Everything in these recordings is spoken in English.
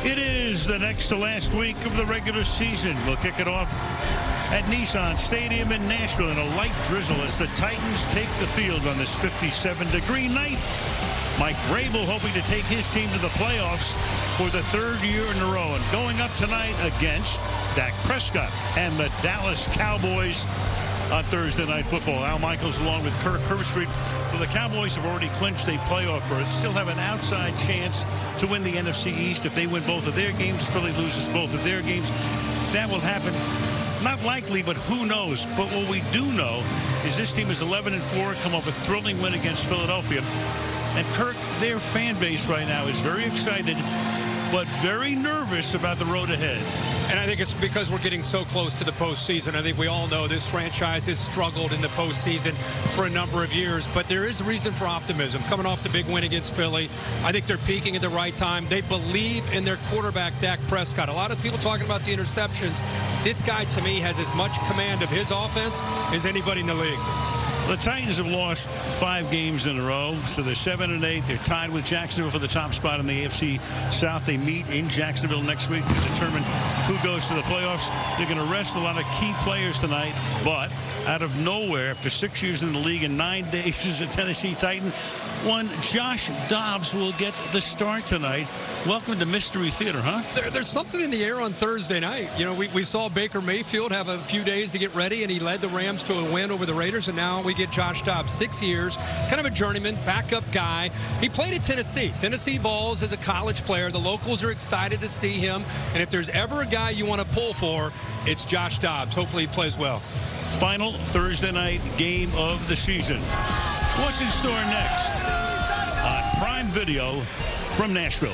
It is the next to last week of the regular season. We'll kick it off at Nissan Stadium in Nashville in a light drizzle as the Titans take the field on this 57-degree night. Mike Vrabel hoping to take his team to the playoffs for the third year in a row, and going up tonight against Dak Prescott and the Dallas Cowboys on Thursday Night Football. Al Michaels along with Kirk Herbstreit. Well, the Cowboys have already clinched a playoff berth, still have an outside chance to win the NFC East if they win both of their games. Philly loses both of their games. That will happen. Not likely, but who knows? But what we do know is this team is 11-4, come off a thrilling win against Philadelphia. And Kirk, their fan base right now is very excited, but very nervous about the road ahead. And I think it's because we're getting so close to the postseason. I think we all know this franchise has struggled in the postseason for a number of years, but there is reason for optimism. Coming off the big win against Philly, I think they're peaking at the right time. They believe in their quarterback, Dak Prescott. A lot of people talking about the interceptions. This guy, to me, has as much command of his offense as anybody in the league. The Titans have lost 5 games in a row, so they're 7-8. They're tied with Jacksonville for the top spot in the AFC South. They meet in Jacksonville next week to determine who goes to the playoffs. They're going to rest a lot of key players tonight, but out of nowhere, after 6 years in the league and 9 days as a Tennessee Titan, one Josh Dobbs will get the start tonight. Welcome to Mystery Theater, huh? There's something in the air on Thursday night. You know, we saw Baker Mayfield have a few days to get ready, and he led the Rams to a win over the Raiders, and now we get Josh Dobbs, 6 years, kind of a journeyman, backup guy. He played at Tennessee Vols as a college player. The locals are excited to see him, and if there's ever a guy you want to pull for, it's Josh Dobbs. Hopefully he plays well. Final Thursday night game of the season. What's in store next on Prime Video from Nashville?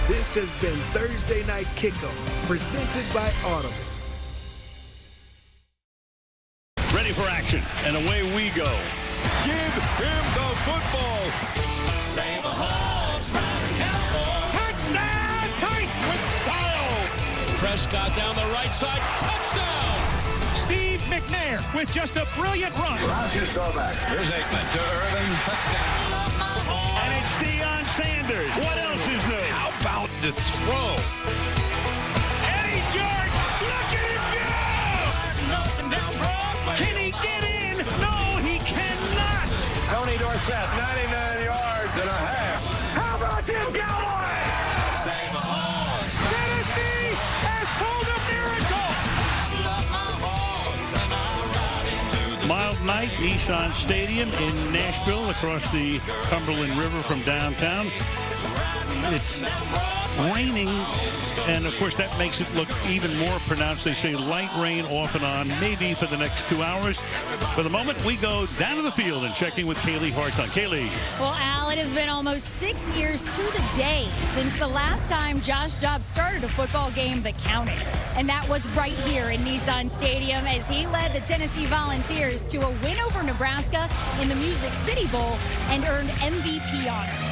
This has been Thursday Night Kickoff, presented by Audible. Ready for action, and away we go. Give him the football. Save a horse, ride a cowboy. Touchdown, Titans with style. Prescott down the right side, touchdown. Steve McNair with just a brilliant run. Rodgers go back. Here's Aikman to Irvin, touchdown. And it's Deion Sanders. What else is new? How about the throw? Eddie George, look at him go! Can he get in? No, he cannot. Tony Dorsett, 99 yards and a half. How about them Cowboys? Save a horse. Tennessee has pulled a miracle. Mild night, Nissan Stadium in Nashville, across the Cumberland River from downtown. It's raining, and of course that makes it look even more pronounced. They say light rain off and on, maybe for the next 2 hours. For the moment, we go down to the field and checking with Kaylee Hartung. Kaylee. Well, Al, it has been almost 6 years to the day since the last time Josh Dobbs started a football game that counted. And that was right here in Nissan Stadium as he led the Tennessee Volunteers to a win over Nebraska in the Music City Bowl and earned MVP honors.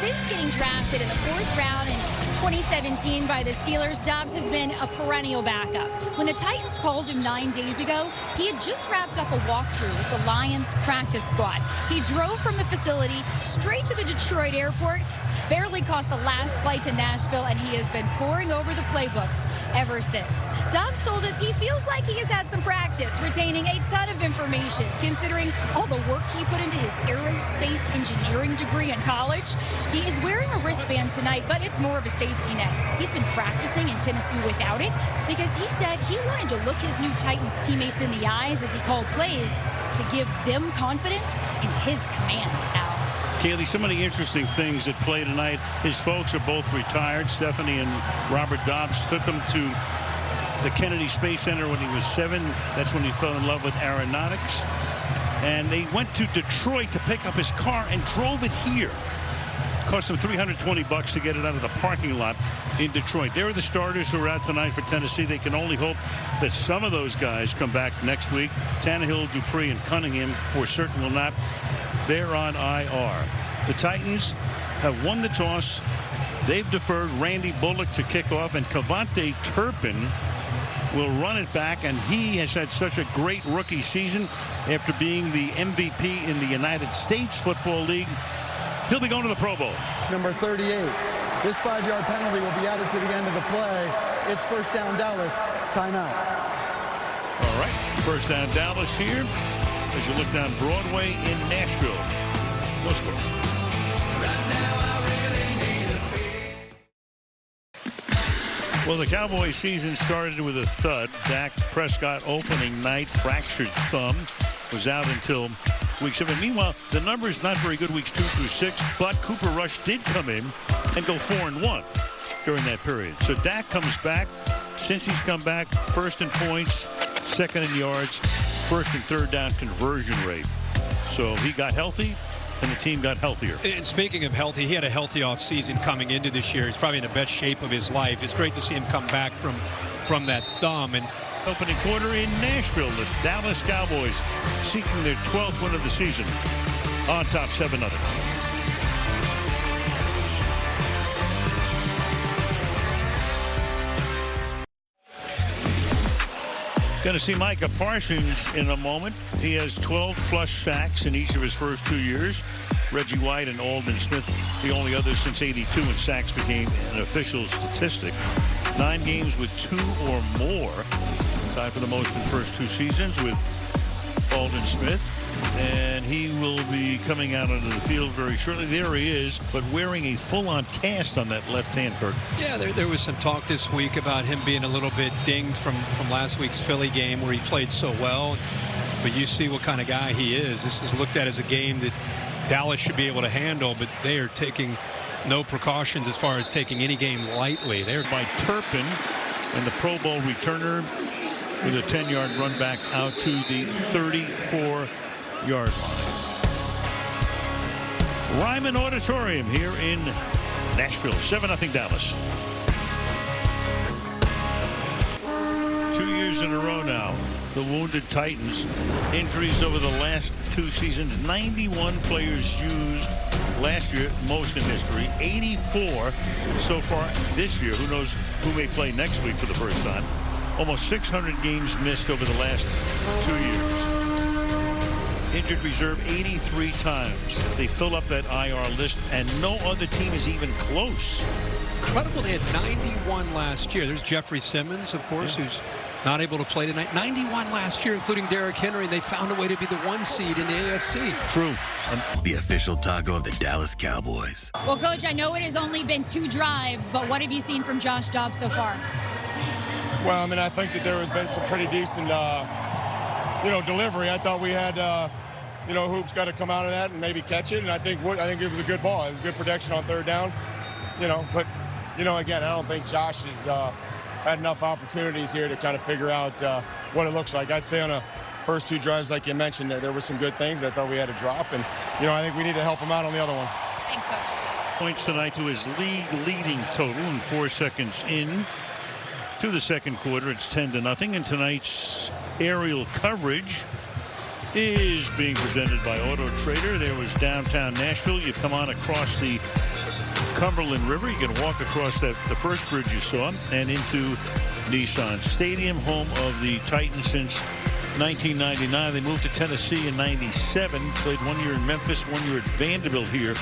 Since getting drafted in the 4th round in 2017 by the Steelers, Dobbs has been a perennial backup. When the Titans called him 9 days ago, he had just wrapped up a walkthrough with the Lions practice squad. He drove from the facility straight to the Detroit airport, barely caught the last flight to Nashville, and he has been poring over the playbook ever since. Dobbs told us he feels like he has had some practice, retaining a ton of information, considering all the work he put into his aerospace engineering degree in college. He is wearing a wristband tonight, but it's more of a safety net. He's been practicing in Tennessee without it because he said he wanted to look his new Titans teammates in the eyes as he called plays to give them confidence in his command, Al. Kaylee, so many interesting things at play tonight. His folks are both retired. Stephanie and Robert Dobbs took him to the Kennedy Space Center when he was 7. That's when he fell in love with aeronautics. And they went to Detroit to pick up his car and drove it here. Cost them $320 to get it out of the parking lot in Detroit. There are the starters who are out tonight for Tennessee. They can only hope that some of those guys come back next week. Tannehill, Dupree, and Cunningham for certain will not. They're on IR. The Titans have won the toss. They've deferred Randy Bullock to kick off, and Cavante Turpin will run it back, and he has had such a great rookie season after being the MVP in the United States Football League. He'll be going to the Pro Bowl. Number 38. This 5-yard penalty will be added to the end of the play. It's first down Dallas. Timeout. All right, first down Dallas here as you look down Broadway in Nashville. No score. Well, the Cowboys season started with a thud. Dak Prescott opening night, fractured thumb, was out until week 7. Meanwhile, the numbers not very good weeks 2 through 6, but Cooper Rush did come in and go 4-1 during that period. So Dak comes back. Since he's come back, first in points, second in yards, first and third down conversion rate. So he got healthy, and the team got healthier. And speaking of healthy, he had a healthy offseason coming into this year. He's probably in the best shape of his life. It's great to see him come back from that thumb. And opening quarter in Nashville, the Dallas Cowboys seeking their 12th win of the season on top 7-0. Going to see Micah Parsons in a moment. He has 12+ sacks in each of his first 2 years. Reggie White and Aldon Smith, the only others since '82 when sacks became an official statistic. 9 games with 2 or more. Tied for the most in the first 2 seasons with Aldon Smith. And he will be coming out onto the field very shortly. There he is, but wearing a full-on cast on that left hand, Kurt. yeah, there was some talk this week about him being a little bit dinged from last week's Philly game where he played so well. But you see what kind of guy he is. This is looked at as a game that Dallas should be able to handle, but they are taking no precautions as far as taking any game lightly. They're by Turpin, and the Pro Bowl returner with a 10-yard run back out to the 34-yard line. Ryman Auditorium here in Nashville. 7-0 Dallas. 2 years in a row now, the wounded Titans. Injuries over the last 2 seasons. 91 players used last year, most in history. 84 so far this year. Who knows who may play next week for the first time. Almost 600 games missed over the last 2 years. Injured reserve 83 times. They fill up that IR list, and no other team is even close. incredible. They had 91 last year. There's Jeffrey Simmons, of course, who's not able to play tonight. 91 last year, including Derrick Henry. They found a way to be the 1 seed in the AFC. True. The official taco of the Dallas Cowboys. Well, Coach, I know it has only been 2 drives, but what have you seen from Josh Dobbs so far? Well, I mean, I think that there has been some pretty decent, delivery. I thought we had, Hoops got to come out of that and maybe catch it, and I think it was a good ball. It was good protection on 3rd down, But, again, I don't think Josh has had enough opportunities here to kind of figure out what it looks like. I'd say on the first 2 drives, like you mentioned, there were some good things. I thought we had a drop, and, I think we need to help him out on the other one. Thanks, Coach. Points tonight to his league-leading total in 4 seconds in to the second quarter. It's 10-0, and tonight's aerial coverage is being presented by Auto Trader. There was downtown Nashville. You come on across the Cumberland River. You can walk across the first bridge you saw and into Nissan Stadium, home of the Titans since 1999. They moved to Tennessee in 97, played 1 year in Memphis, 1 year at Vanderbilt here,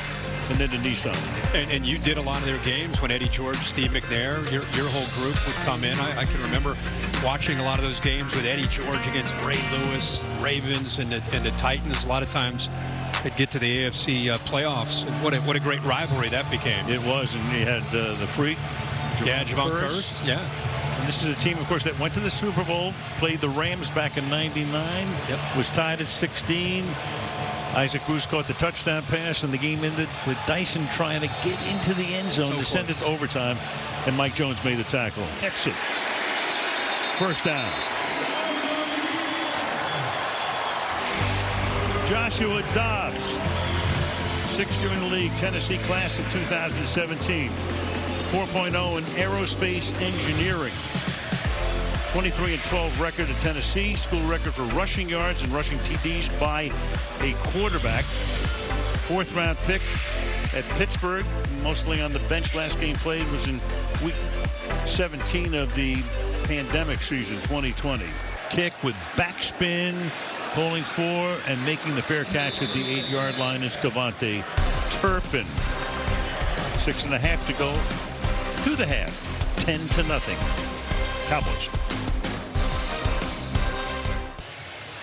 and then to Nissan. And you did a lot of their games when Eddie George, Steve McNair, your whole group would come in. I can remember watching a lot of those games with Eddie George against Ray Lewis, Ravens, and the Titans. A lot of times they'd get to the AFC playoffs. What a great rivalry that became. It was, and you had the Freak. Javon Curse. Yeah. And this is a team, of course, that went to the Super Bowl, played the Rams back in '99, was tied at 16. Isaac Bruce caught the touchdown pass, and the game ended with Dyson trying to get into the end zone to send it to overtime, and Mike Jones made the tackle. Exit. First down. Joshua Dobbs, 6th year in the league, Tennessee class of 2017. 4.0 in aerospace engineering. 23-12 record at Tennessee. School record for rushing yards and rushing TDs by a quarterback. 4th round pick at Pittsburgh, mostly on the bench. Last game played was in week 17 of the pandemic season 2020. Kick with backspin, pulling for and making the fair catch at the 8-yard line is Cavante Turpin. 6.5 to go to the half. 10-0. Cowboys.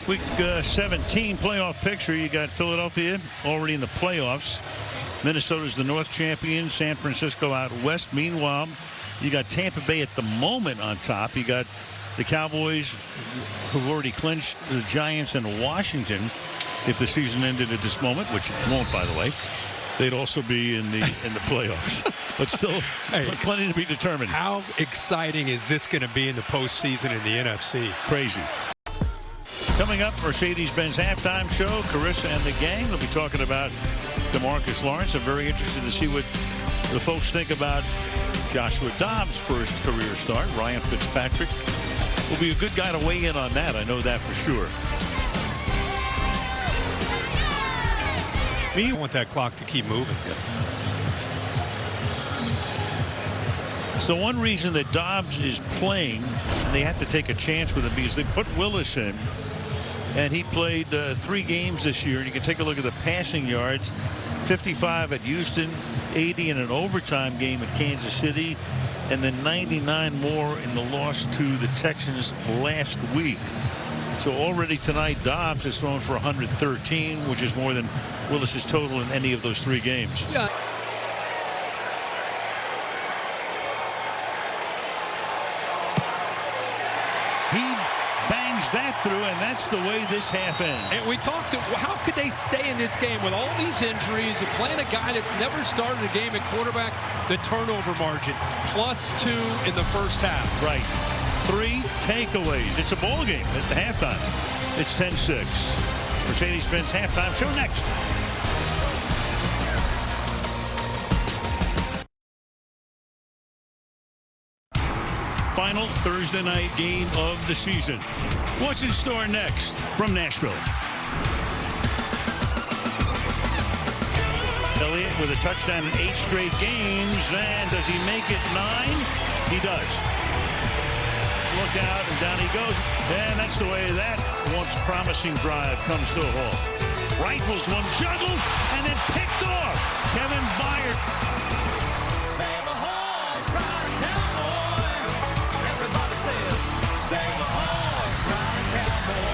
Week 17 playoff picture. You got Philadelphia already in the playoffs. Minnesota's the North champion. San Francisco out west. Meanwhile, you got Tampa Bay at the moment on top. You got the Cowboys, who've already clinched the Giants and Washington. If the season ended at this moment, which it won't, by the way, they'd also be in the playoffs. But still, plenty to be determined. How exciting is this going to be in the postseason in the NFC? Crazy. Coming up, Mercedes-Benz halftime show. Carissa and the gang. They'll be talking about DeMarcus Lawrence. I'm very interested to see what the folks think about Joshua Dobbs' first career start. Ryan Fitzpatrick will be a good guy to weigh in on that. I know that for sure. I want that clock to keep moving. So one reason that Dobbs is playing, and they have to take a chance with him, because they put Willis in, and he played 3 games this year. And you can take a look at the passing yards. 55 at Houston, 80 in an overtime game at Kansas City, and then 99 more in the loss to the Texans last week. So already tonight, Dobbs has thrown for 113, which is more than Willis's total in any of those 3 games. Yeah. He bangs that through, and that's the way this half ends. And we talked to how could they stay in this game with all these injuries and playing a guy that's never started a game at quarterback. The turnover margin +2 in the first half. Right. 3 takeaways. It's a ball game at the halftime. It's 10-6. Mercedes-Benz halftime show next. Final Thursday night game of the season. What's in store next from Nashville? Elliott with a touchdown in 8 straight games, and does he make it 9? He does. Look out, and down he goes, and that's the way that once promising drive comes to a halt. Rifles one, juggled, and then picked off. Kevin Byard. Save a horse, ride a cowboy. Everybody says, save a horse, ride a cowboy.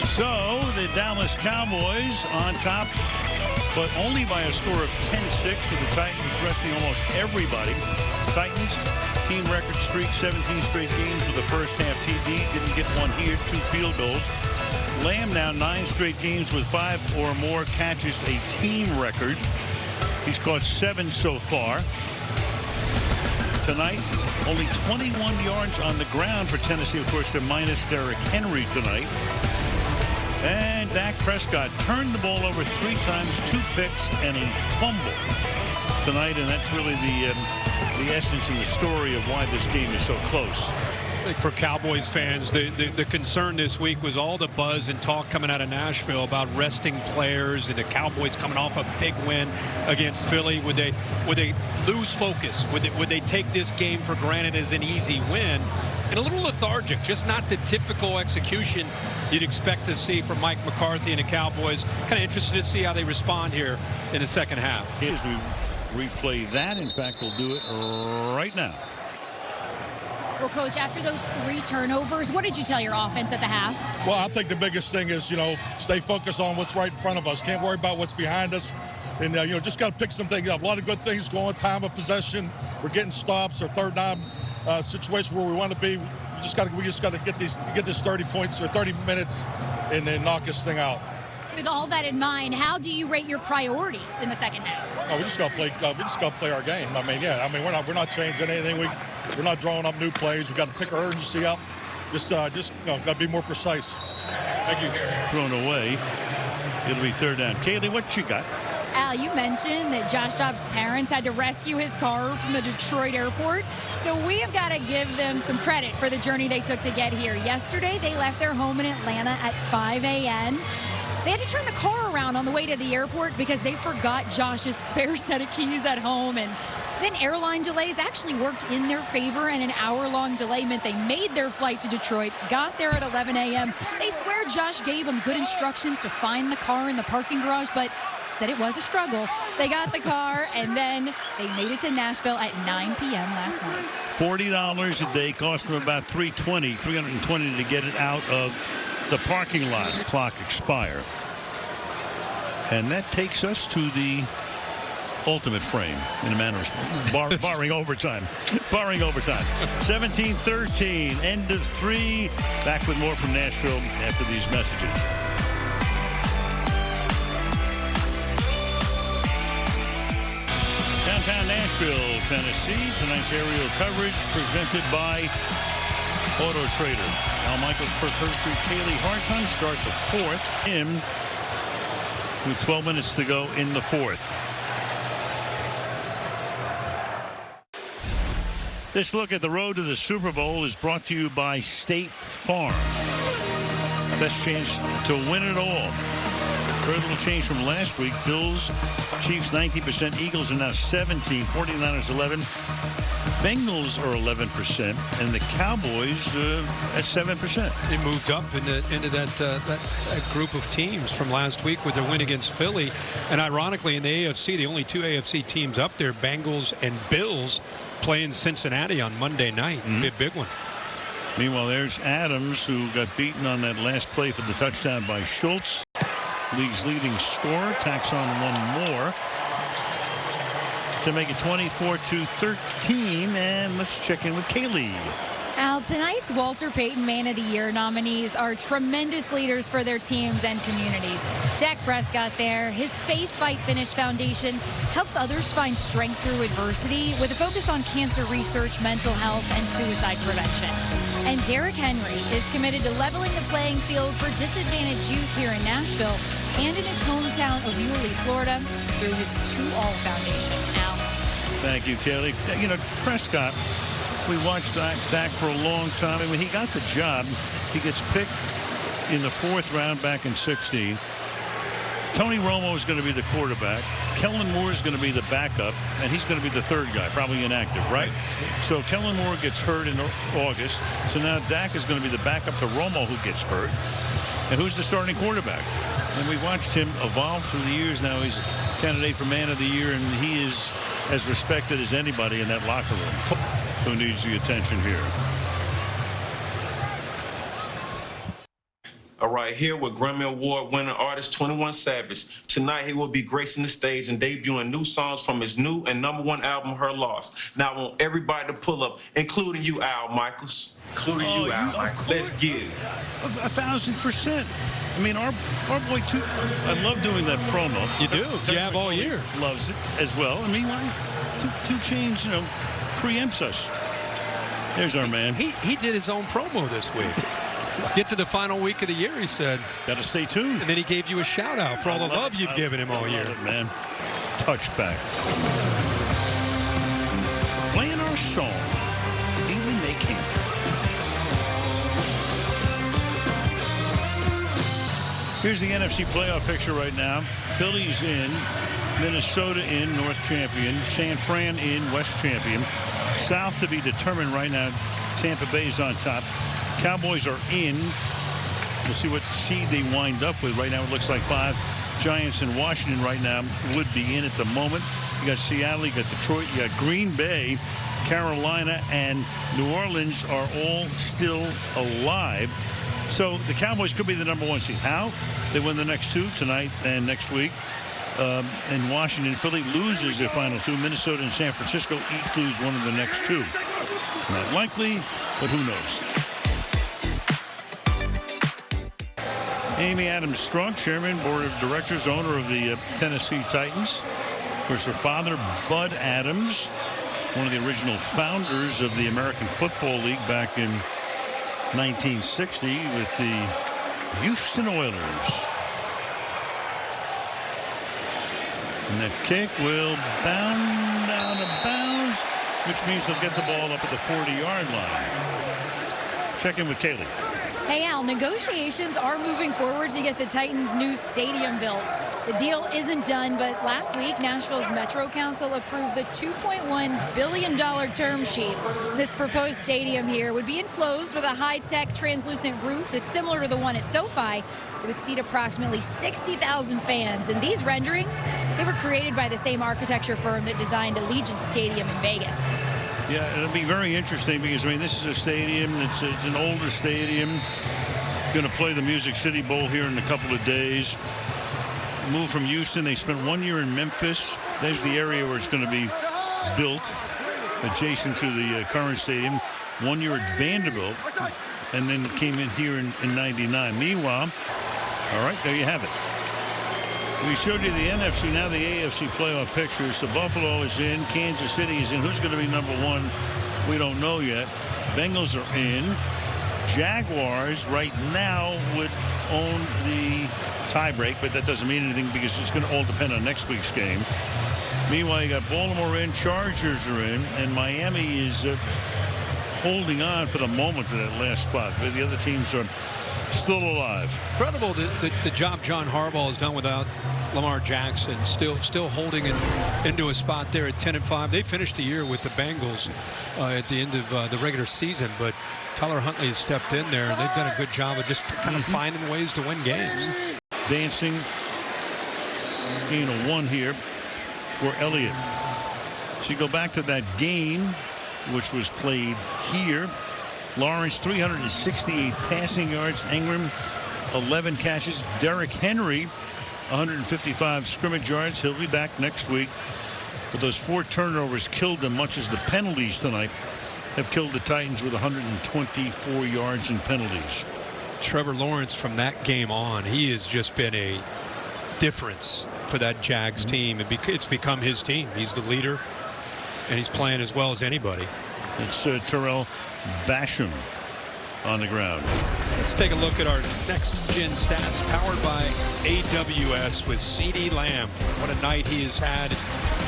So the Dallas Cowboys on top, but only by a score of 10-6, with the Titans resting almost everybody. Titans, team record streak, 17 straight games with the first half TD. Didn't get one here, 2 field goals. Lamb now 9 straight games with 5 or more catches, a team record. He's caught 7 so far. Tonight, only 21 yards on the ground for Tennessee. Of course, they're minus Derrick Henry tonight. And Dak Prescott turned the ball over 3 times, 2 picks, and a fumble tonight, and that's really the essence and the story of why this game is so close. I think for Cowboys fans, the concern this week was all the buzz and talk coming out of Nashville about resting players and the Cowboys coming off a big win against Philly. Would they lose focus? Would they take this game for granted as an easy win? And a little lethargic, just not the typical execution you'd expect to see from Mike McCarthy and the Cowboys. Kind of interested to see how they respond here in the second half. As we replay that, in fact, we'll do it right now. Well, Coach, after those 3 turnovers, what did you tell your offense at the half? Well, I think the biggest thing is, stay focused on what's right in front of us. Can't worry about what's behind us. And, just got to pick some things up. A lot of good things going, time of possession. We're getting stops or third down situation where we want to be. We just got to get this 30 points or 30 minutes and then knock this thing out. With all that in mind, how do you rate your priorities in the second half? Oh, we just got to play. We just got to play our game. We're not changing anything. We're not drawing up new plays. We got to pick our urgency up. Just got to be more precise. Thank you. Thrown away. It'll be 3rd down. Kaylee, what you got? Al, you mentioned that Josh Dobbs' parents had to rescue his car from the Detroit airport. So we have got to give them some credit for the journey they took to get here. Yesterday, they left their home in Atlanta at 5 a.m. They had to turn the car around on the way to the airport because they forgot Josh's spare set of keys at home. And Then airline delays actually worked in their favor, and an hour-long delay meant they made their flight to Detroit, got there at 11 a.m. They swear Josh gave them good instructions to find the car in the parking garage, but said it was a struggle. They got the car, and then they made it to Nashville at 9 p.m. last night. $40 a day, cost them about $320 to get it out of the parking lot. Clock expire. And that takes us to the ultimate frame in a manner of barring overtime. Barring overtime. 17-13, end of 3. Back with more from Nashville after these messages. Downtown Nashville, Tennessee. Tonight's aerial coverage presented by Auto Trader. Al Michaels, Kirk Herbstreit, Kaylee Hartung start the 4th. Him with 12 minutes to go in the 4th. This look at the road to the Super Bowl is brought to you by State Farm. Best chance to win it all. Very little change from last week. Bills, Chiefs 19%, Eagles are now 17, 49ers 11. Bengals are 11%, and the Cowboys at 7%. They moved up into that group of teams from last week with their win against Philly. And ironically, in the AFC, the only 2 AFC teams up there, Bengals and Bills, playing Cincinnati on Monday night. Be a big one. Meanwhile, there's Adams, who got beaten on that last play for the touchdown by Schultz. League's leading scorer, tacks on one more to make it 24-13. And let's check in with Kaylee. Al, tonight's Walter Payton Man of the Year nominees are tremendous leaders for their teams and communities. Dak Prescott there, his Faith Fight Finish Foundation helps others find strength through adversity with a focus on cancer research, mental health, and suicide prevention. And Derrick Henry is committed to leveling the playing field for disadvantaged youth here in Nashville and in his hometown of Yulee, Florida, through his 2All Foundation. Al. Thank you, Kelly. You know, Prescott, we watched Dak for a long time, and when he got the job, he gets picked in the 4th round back in 16. Tony Romo is going to be the quarterback. Kellen Moore is going to be the backup, and he's going to be the 3rd guy, probably inactive, right? So Kellen Moore gets hurt in August. So now Dak is going to be the backup to Romo, who gets hurt. And who's the starting quarterback? And we watched him evolve through the years. Now he's a candidate for Man of the Year, and he is as respected as anybody in that locker room. Who needs the attention here? All right, here with Grammy Award winning artist 21 Savage. Tonight he will be gracing the stage and debuting new songs from his new and #1 album, Her Loss. Now I want everybody to pull up, including you, Al Michaels. Including you, Al Michaels. Let's get it. 1,000%. I mean, our boy, too. I love doing that promo. You do. You have all year. Loves it as well. I mean, 2 Chainz, you know, preempts us. There's our man. He did his own promo this week. Get to the final week of the year, he said. Got to stay tuned. And then he gave you a shout out for all the love you've given him all year. It, man. Touchback. Playing our song. Haley May Camp. Here's the NFC playoff picture right now. Phillies in, Minnesota in, North champion, San Fran in, West champion. South to be determined right now. Tampa Bay's on top. Cowboys are in. We'll see what seed they wind up with. Right now it looks like 5. Giants and Washington right now would be in at the moment. You got Seattle, you got Detroit, you got Green Bay, Carolina, and New Orleans are all still alive. So the Cowboys could be the #1 seed. How? They win the next 2 tonight and next week. And Washington, Philly loses their final 2. Minnesota and San Francisco each lose one of the next 2. Not likely, but who knows? Amy Adams Strunk, chairman, board of directors, owner of the Tennessee Titans. Of course, her father, Bud Adams, one of the original founders of the American Football League back in 1960 with the Houston Oilers. And that kick will bound out of bounds, which means they'll get the ball up at the 40-yard line. Check in with Kaylee. Hey, Al, negotiations are moving forward to get the Titans' new stadium built. The deal isn't done, but last week, Nashville's Metro Council approved the $2.1 billion term sheet. This proposed stadium here would be enclosed with a high-tech translucent roof that's similar to the one at SoFi. It would seat approximately 60,000 fans. And these renderings, they were created by the same architecture firm that designed Allegiant Stadium in Vegas. Yeah, it'll be very interesting because, I mean, this is a stadium that's it's an older stadium. Going to play the Music City Bowl here in a couple of days. Moved from Houston. They spent 1 year in Memphis. There's the area where it's going to be built, adjacent to the current stadium. 1 year at Vanderbilt, and then came in here in '99. Meanwhile, all right, there you have it. We showed you the NFC, now the AFC playoff picture. So Buffalo is in, Kansas City is in. Who's going to be number one? We don't know yet. Bengals are in. Jaguars right now would own the tiebreak, but that doesn't mean anything because it's going to all depend on next week's game. Meanwhile, you got Baltimore in, Chargers are in, and Miami is holding on for the moment to that last spot. But the other teams are still alive. Incredible the job John Harbaugh has done without Lamar Jackson, still holding it into a spot there at 10-5. They finished the year with the Bengals at the end of the regular season, but Tyler Huntley has stepped in there, and they've done a good job of just kind of finding ways to win games. Dancing, gain of 1 here for Elliott. So you go back to that game, which was played here. Lawrence, 368 passing yards. Ingram, 11 catches. Derrick Henry, 155 scrimmage yards. He'll be back next week. But those 4 turnovers killed them, much as the penalties tonight have killed the Titans with 124 yards in penalties. Trevor Lawrence, from that game on, he has just been a difference for that Jags team. It's become his team. He's the leader, and he's playing as well as anybody. It's Terrell Basham on the ground. Let's take a look at our next gen stats, powered by AWS with CeeDee Lamb. What a night he has had.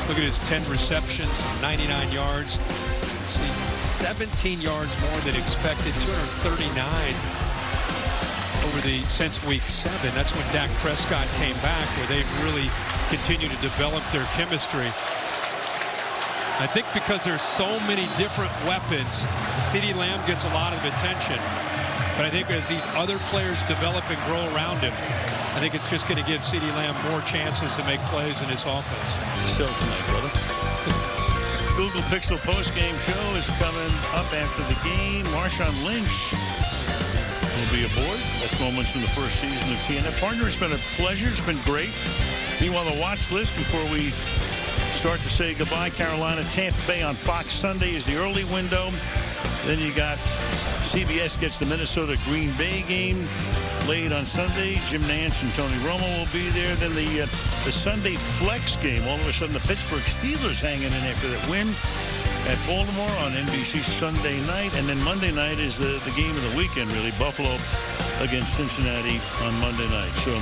Look at his 10 receptions, 99 yards. Let's see, 17 yards more than expected, 239 since week 7. That's when Dak Prescott came back, where they've really continued to develop their chemistry. I think because there's so many different weapons, CeeDee Lamb gets a lot of attention. But I think as these other players develop and grow around him, I think it's just going to give CeeDee Lamb more chances to make plays in his offense. So tonight, brother. Google Pixel postgame show is coming up after the game. Marshawn Lynch will be aboard. Best moments from the first season of TENN. Partner, it's been a pleasure. It's been great. Meanwhile, the watch list before we start to say goodbye. Carolina, Tampa Bay on Fox Sunday is the early window. Then you got CBS gets the Minnesota Green Bay game late on Sunday. Jim Nantz and Tony Romo will be there. Then the Sunday flex game. All of a sudden, the Pittsburgh Steelers hanging in after that win at Baltimore on NBC Sunday night. And then Monday night is the game of the weekend, really. Buffalo against Cincinnati on Monday night. So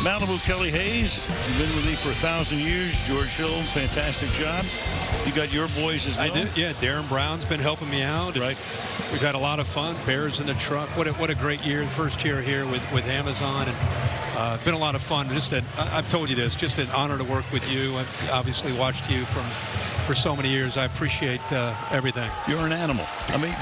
Malibu, Kelly Hayes, you've been with me for 1,000 years. George Hill, fantastic job. You got your boys as well. I did, yeah. Darren Brown's been helping me out. Right. We've had a lot of fun. Bears in the truck. What a great year. First year here with Amazon, and been a lot of fun. I've told you this. Just an honor to work with you. I've obviously watched you for so many years. I appreciate everything. You're an animal. I mean,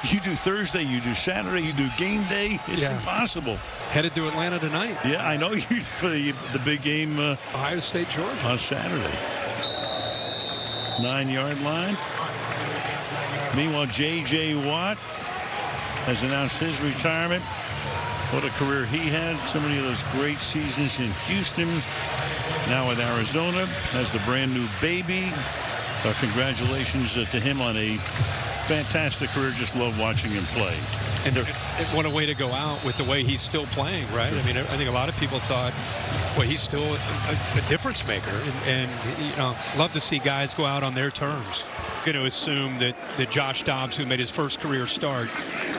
you do Thursday, you do Saturday, you do game day. It's impossible. Headed to Atlanta tonight. Yeah, I know you for the big game. Ohio State, Georgia. On Saturday. 9-yard line. Meanwhile, J.J. Watt has announced his retirement. What a career he had. So many of those great seasons in Houston. Now with Arizona, has the brand new baby. Congratulations to him on a fantastic career. Just love watching him play. And what a way to go out with the way he's still playing, right? I mean, I think a lot of people thought, well, he's still a difference maker. And you know, love to see guys go out on their terms. Going to assume that Josh Dobbs, who made his first career start,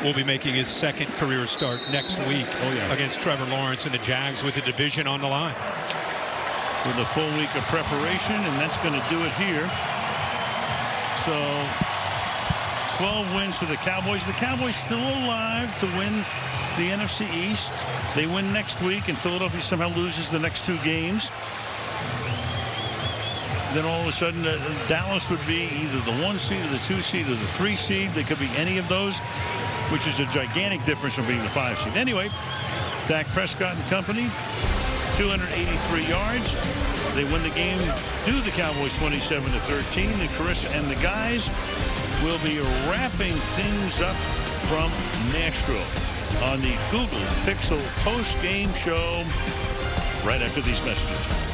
will be making his second career start next week against Trevor Lawrence and the Jags with the division on the line. With a full week of preparation, and that's going to do it here. So 12 wins for the Cowboys. The Cowboys still alive to win the NFC East. They win next week, and Philadelphia somehow loses the next 2 games. Then all of a sudden, Dallas would be either the 1 seed or the 2 seed or the 3 seed. They could be any of those, which is a gigantic difference from being the 5 seed. Anyway, Dak Prescott and company, 283 yards. They win the game, do the Cowboys 27-13. And Carissa and the guys will be wrapping things up from Nashville on the Google Pixel post-game show right after these messages.